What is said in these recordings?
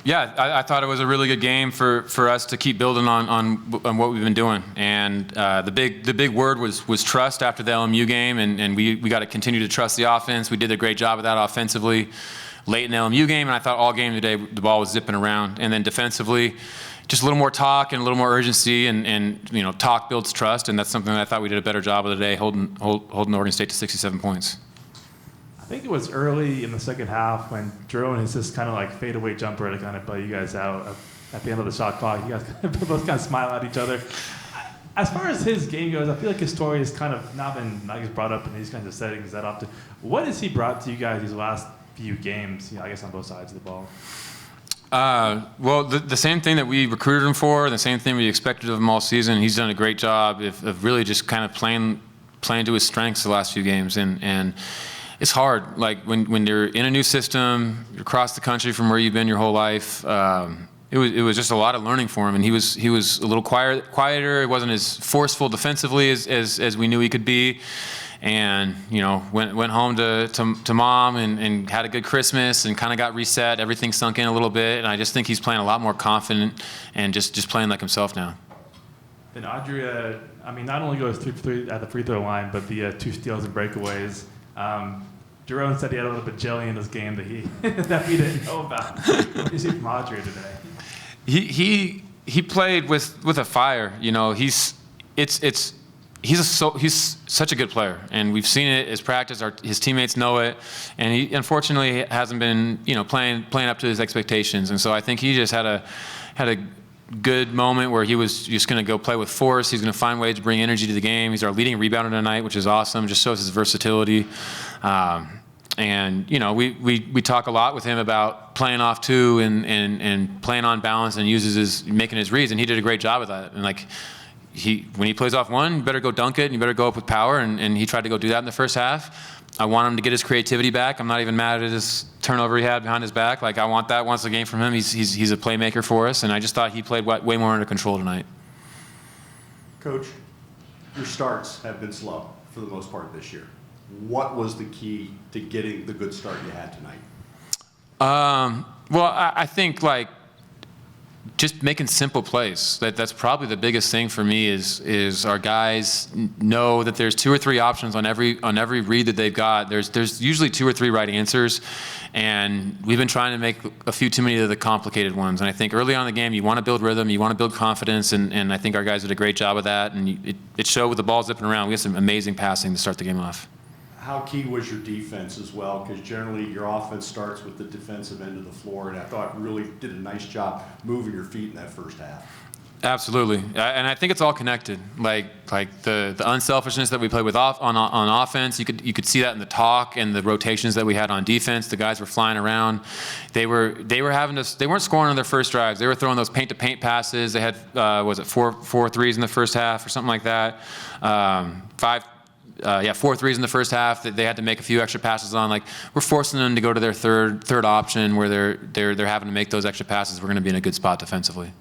Yeah, I thought it was a really good game for us to keep building on what we've been doing. And the big word was trust after the LMU game, and we got to continue to trust the offense. We did a great job of that offensively late in the LMU game, and I thought all game today the ball was zipping around. And then defensively, just a little more talk and a little more urgency, and talk builds trust, and that's something that I thought we did a better job of today, holding Oregon State to 67 points. I think it was early in the second half when Jerome hits this kind of like fadeaway jumper to kind of bail you guys out at the end of the shot clock. You guys both kind of smile at each other. As far as his game goes, I feel like his story has kind of not been brought up in these kinds of settings that often. What has he brought to you guys these last few games, I guess on both sides of the ball? Well, the same thing that we recruited him for, the same thing we expected of him all season. He's done a great job of really just kind of playing to his strengths the last few games, and it's hard. Like when you're in a new system, you're across the country from where you've been your whole life. It was just a lot of learning for him, and he was a little quieter. It wasn't as forceful defensively as we knew he could be. And went home to mom and had a good Christmas and kind of got reset. Everything sunk in a little bit, and I just think he's playing a lot more confident and just playing like himself now. Then Adria, not only goes 3 for 3 at the free throw line, but the 2 steals and breakaways. Jerome said he had a little bit of jelly in his game that we didn't know about. What did you see from Adria today? He played with a fire. He's such a good player, and we've seen it as practice. His teammates know it, and he unfortunately hasn't been playing up to his expectations. And so I think he just had a good moment where he was just going to go play with force. He's going to find ways to bring energy to the game. He's our leading rebounder tonight, which is awesome. Just shows his versatility. And we talk a lot with him about playing off two and playing on balance and making his reads, and he did a great job of that. And when he plays off one, you better go dunk it, and you better go up with power, and he tried to go do that in the first half. I want him to get his creativity back. I'm not even mad at his turnover he had behind his back. I want that once a game from him. He's a playmaker for us, and I just thought he played way more under control tonight. Coach, your starts have been slow for the most part this year. What was the key to getting the good start you had tonight? Well, I think just making simple plays. That's probably the biggest thing for me is our guys know that there's 2 or 3 options on every read that they've got. There's usually 2 or 3 right answers, and we've been trying to make a few too many of the complicated ones. And I think early on in the game, you want to build rhythm, you want to build confidence, and I think our guys did a great job of that. And it showed with the ball zipping around. We had some amazing passing to start the game off. How key was your defense as well? Because generally your offense starts with the defensive end of the floor, and I thought you really did a nice job moving your feet in that first half. Absolutely, and I think it's all connected. Like the unselfishness that we played with on offense, you could see that in the talk and the rotations that we had on defense. The guys were flying around. They weren't scoring on their first drives. They were throwing those paint to paint passes. They had 4 threes in the first half or something like that. 4 threes in the first half that they had to make a few extra passes on. We're forcing them to go to their third option where they're having to make those extra passes. We're going to be in a good spot defensively.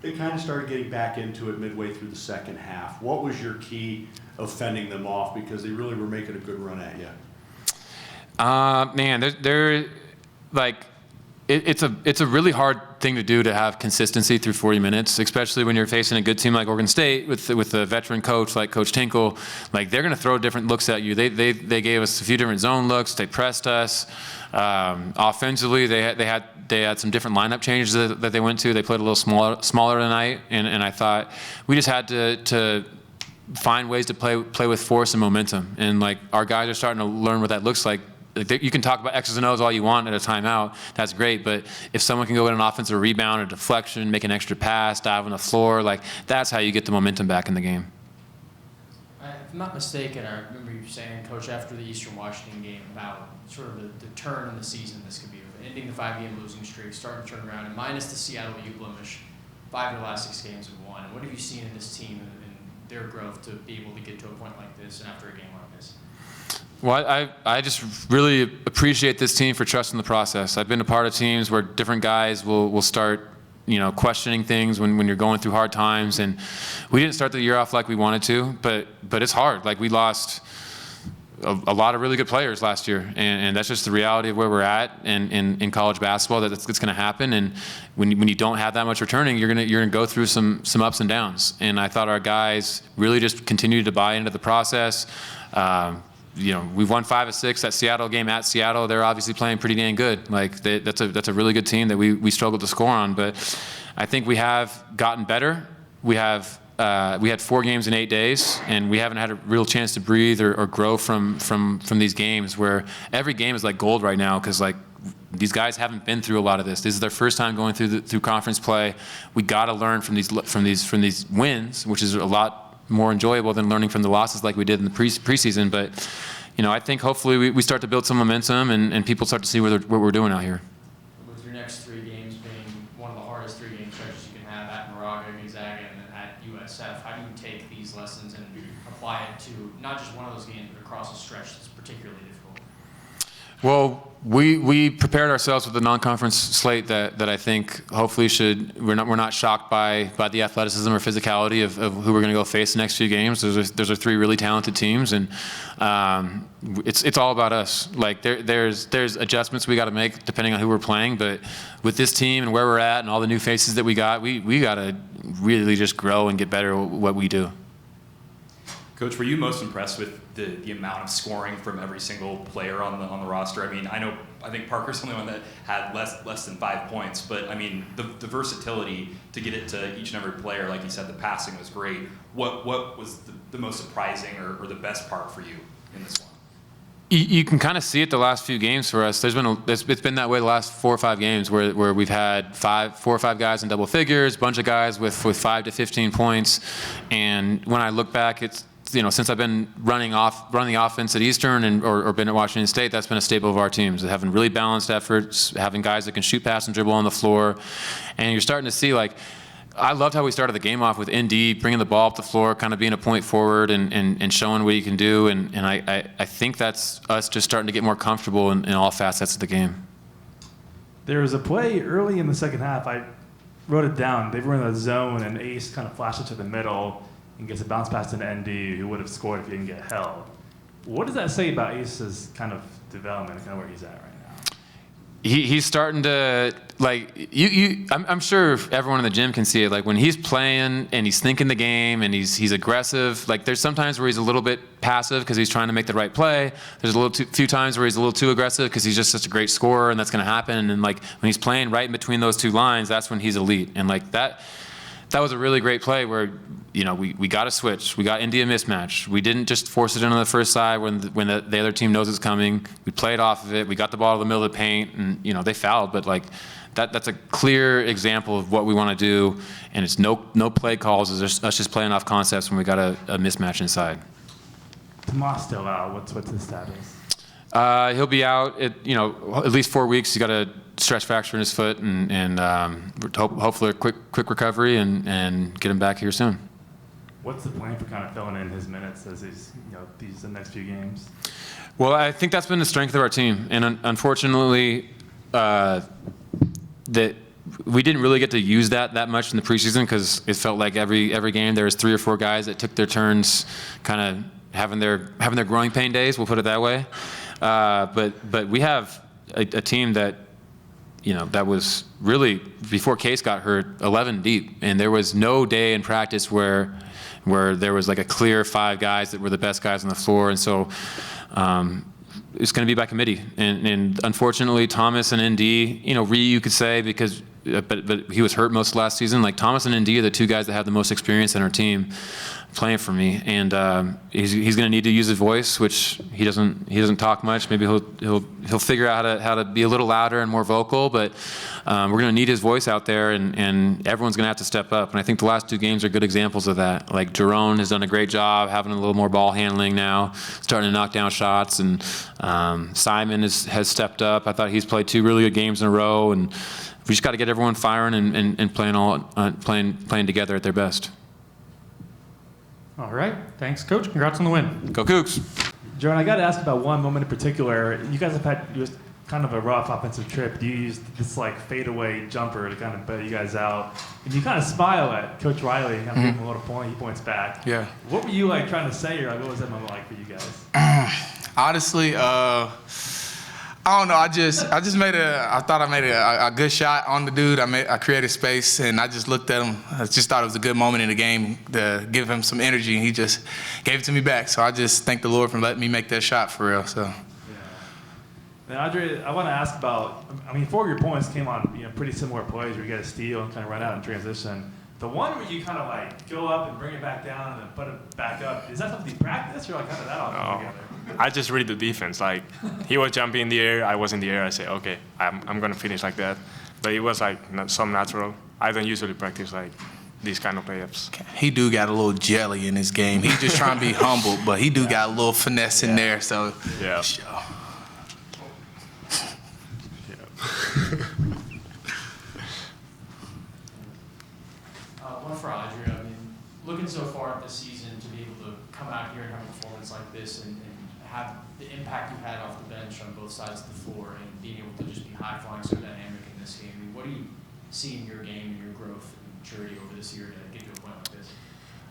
They kind of started getting back into it midway through the second half. What was your key of fending them off, because they really were making a good run at you? It's a really hard thing to do, to have consistency through 40 minutes, especially when you're facing a good team like Oregon State with a veteran coach like Coach Tinkle. They're going to throw different looks at you. They gave us a few different zone looks. They pressed us. Offensively, they had some different lineup changes that they went to. They played a little smaller tonight, and I thought we just had to find ways to play with force and momentum. And our guys are starting to learn what that looks like. You can talk about X's and O's all you want at a timeout. That's great, but if someone can go get an offensive rebound or deflection, make an extra pass, dive on the floor, that's how you get the momentum back in the game. If I'm not mistaken, I remember you saying, Coach, after the Eastern Washington game about sort of the turn in the season this could be, ending the 5-game losing streak, starting to turn around, and minus the Seattle U blemish, 5 of the last 6 games have won. And what have you seen in this team and their growth to be able to get to a point like this and after a game like this? Well, I just really appreciate this team for trusting the process. I've been a part of teams where different guys will start, questioning things when you're going through hard times, and we didn't start the year off like we wanted to, but it's hard. We lost a lot of really good players last year, and that's just the reality of where we're at in college basketball. That's going to happen, and when you don't have that much returning, you're gonna go through some ups and downs. And I thought our guys really just continued to buy into the process. We've won 5 of 6. That Seattle game at Seattle, they're obviously playing pretty dang good. Like that's a really good team that we struggled to score on, but I think we have gotten better. We had 4 games in 8 days, and we haven't had a real chance to breathe or grow from these games, where every game is like gold right now, because like these guys haven't been through a lot of this. This is their first time going through conference play. We got to learn from these wins, which is a lot more enjoyable than learning from the losses like we did in the preseason. But I think hopefully we start to build some momentum, and people start to see what we're doing out here. With your next 3 games being one of the hardest 3-game stretches you can have at Moraga, Gonzaga, and then at USF, how do you take these lessons and apply it to not just one of those games, but across a stretch that's particularly difficult? Well, we prepared ourselves with a non-conference slate that I think hopefully we're not shocked by the athleticism or physicality of who we're going to go face the next few games. Those are 3 really talented teams, and it's all about us. Like there's adjustments we got to make depending on who we're playing, but with this team and where we're at and all the new faces that we got to really just grow and get better at what we do. Coach, were you most impressed with the amount of scoring from every single player on the roster? I mean, I think Parker's the only one that had less than 5 points, but I mean the versatility to get it to each and every player, like you said, the passing was great. What was the most surprising or the best part for you in this one? You can kind of see it the last few games for us. It's been that way the last 4 or 5 games where we've had 4 or 5 guys in double figures, bunch of guys with 5 to 15 points, and when I look back, it's since I've been running the offense at Eastern or been at Washington State, that's been a staple of our teams, having really balanced efforts, having guys that can shoot, pass, and dribble on the floor. And you're starting to see, like, I loved how we started the game off with ND bringing the ball up the floor, kind of being a point forward and showing what he can do. And I think that's us just starting to get more comfortable in all facets of the game. There was a play early in the second half. I wrote it down. They were in a zone, and Ace kind of flashed it to the middle and gets a bounce pass to an ND who would have scored if he didn't get held. What does that say about Ace's kind of development and kind of where he's at right now? He's starting to, like, I'm sure everyone in the gym can see it. Like, when he's playing and he's thinking the game and he's aggressive, like, there's sometimes where he's a little bit passive because he's trying to make the right play. There's few times where he's a little too aggressive because he's just such a great scorer, and that's going to happen. And, like, when he's playing right in between those 2 lines, that's when he's elite. And, like, that was a really great play where, we got a switch. We got India mismatch. We didn't just force it in on the first side when the other team knows it's coming. We played off of it. We got the ball to the middle of the paint, and, they fouled. But, like, that's a clear example of what we want to do, and it's no play calls. It's us just playing off concepts when we got a mismatch inside. Tomas still out. What's his status? He'll be out at least 4 weeks. He's got a stretch fracture in his foot, and hopefully a quick recovery and get him back here soon. What's the plan for kind of filling in his minutes as the next few games? Well, I think that's been the strength of our team, and unfortunately, that we didn't really get to use that much in the preseason because it felt like every game there was 3 or 4 guys that took their turns, kind of having their growing pain days. We'll put it that way. But we have a team that that was really, before Case got hurt, 11 deep, and there was no day in practice where there was like a clear 5 guys that were the best guys on the floor, and so it's going to be by committee. And unfortunately, Thomas and ND, Ree, you could say, because but he was hurt most of last season. Like, Thomas and ND are the 2 guys that have the most experience in our team playing for me, and he's going to need to use his voice, which he doesn't talk much. Maybe he'll figure out how to be a little louder and more vocal, but we're going to need his voice out there, and everyone's going to have to step up. And I think the last 2 games are good examples of that. Like, Jerome has done a great job having a little more ball handling now, starting to knock down shots, and Simon has stepped up. I thought he's played 2 really good games in a row, and we just got to get everyone firing and playing together at their best. All right. Thanks, Coach. Congrats on the win. Go Cougs. Jerome, I got to ask about one moment in particular. You guys have had kind of a rough offensive trip, you used this like fadeaway jumper to kind of bail you guys out, and you kind of smile at Coach Riley and kind of give him a little point. He points back. Yeah. What were you like trying to say, or like, what was that moment like for you guys? Honestly, I don't know. I thought I made a good shot on the dude. I created space, and I just looked at him. I just thought it was a good moment in the game to give him some energy, and he just gave it to me back. So I just thank the Lord for letting me make that shot for real. So. Now, Adria, I want to ask about, I mean, 4 of your points came on, pretty similar plays where you got a steal and kind of run out in transition. The one where you kind of like go up and bring it back down and then put it back up, is that something you practice, or like how did that all come together? I just read the defense. Like, he was jumping in the air, I was in the air. I say, okay, I'm going to finish like that. But it was like some natural. I don't usually practice like these kind of layups. He do got a little jelly in his game. He's just trying to be humble, but he do got a little finesse in there. So yeah. One for Adria. I mean, looking so far at this season, to be able to come out here and have a performance like this and have the impact you've had off the bench on both sides of the floor and being able to just be high-flying, so dynamic in this game. I mean, what do you see in your game and your growth and maturity over this year to get to a point like this?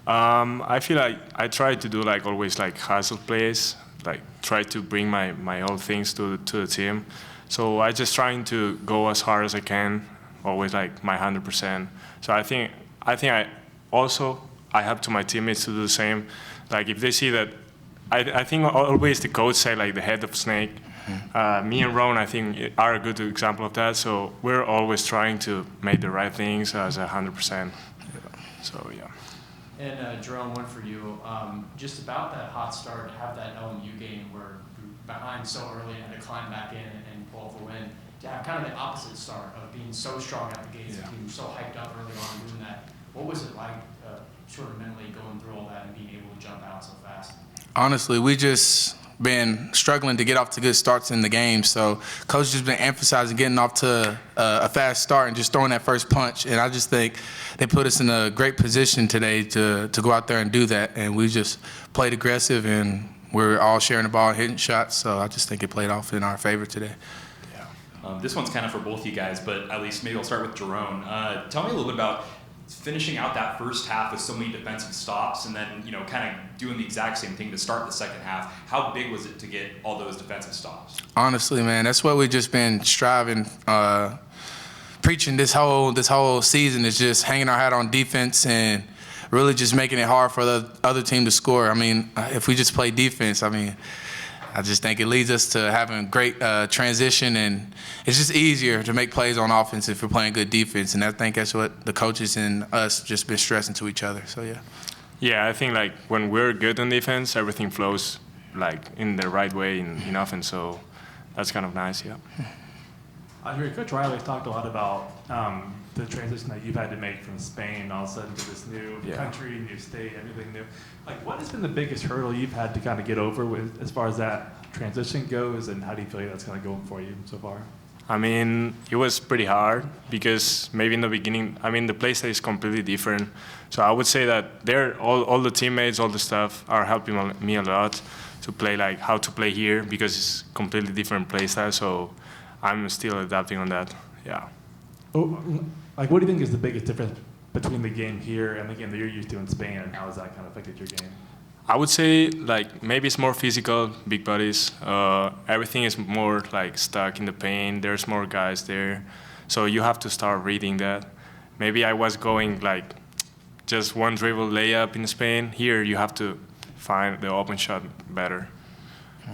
I feel like I try to do like always like hustle plays, like try to bring my whole things to the team. So I just trying to go as hard as I can, always like my 100%. So I think I also have to my teammates to do the same. Like if they see that, I think always the coach say like the head of snake. Me and Ron, I think, are a good example of that. So we're always trying to make the right things as 100%. So yeah. And Jerome, one for you. Just about that hot start, have that LMU game where you're behind so early and had to climb back in and pull off a win. To have kind of the opposite start of being so strong at the gates, being so hyped up early on and doing that. What was it like, sort of mentally going through all that and being able to jump out so fast? Honestly, we just been struggling to get off to good starts in the game. So coach just been emphasizing getting off to a fast start and just throwing that first punch. And I just think they put us in a great position today to go out there and do that. And we just played aggressive, and we're all sharing the ball and hitting shots. So I just think it played off in our favor today. This one's kind of for both you guys, but at least maybe I'll start with Jerome. Tell me a little bit about finishing out that first half with so many defensive stops, and then kind of doing the exact same thing to start the second half. How big was it to get all those defensive stops? Honestly, man, that's what we've just been striving, preaching this whole season, is just hanging our hat on defense and really just making it hard for the other team to score. I mean, if we just play defense, I just think it leads us to having great transition, and it's just easier to make plays on offense if we're playing good defense. And I think that's what the coaches and us just been stressing to each other. So yeah. Yeah, I think like when we're good on defense, everything flows like in the right way in offense. So that's kind of nice. Yeah. Adria, Coach Riley talked a lot about the transition that you've had to make from Spain all of a sudden to this new country, new state, everything new. Like, what has been the biggest hurdle you've had to kind of get over with as far as that transition goes, and how do you feel like that's kind of going for you so far? I mean, it was pretty hard because maybe in the beginning, the place is completely different. So I would say that all the teammates, all the stuff are helping me a lot to play like how to play here, because it's completely different play style. So I'm still adapting on that. Yeah. Like, what do you think is the biggest difference between the game here and the game that you're used to in Spain, and how has that kind of affected your game? I would say like maybe it's more physical, big bodies. Everything is more like stuck in the paint. There's more guys there, so you have to start reading that. Maybe I was going like just one dribble layup in Spain. Here you have to find the open shot better.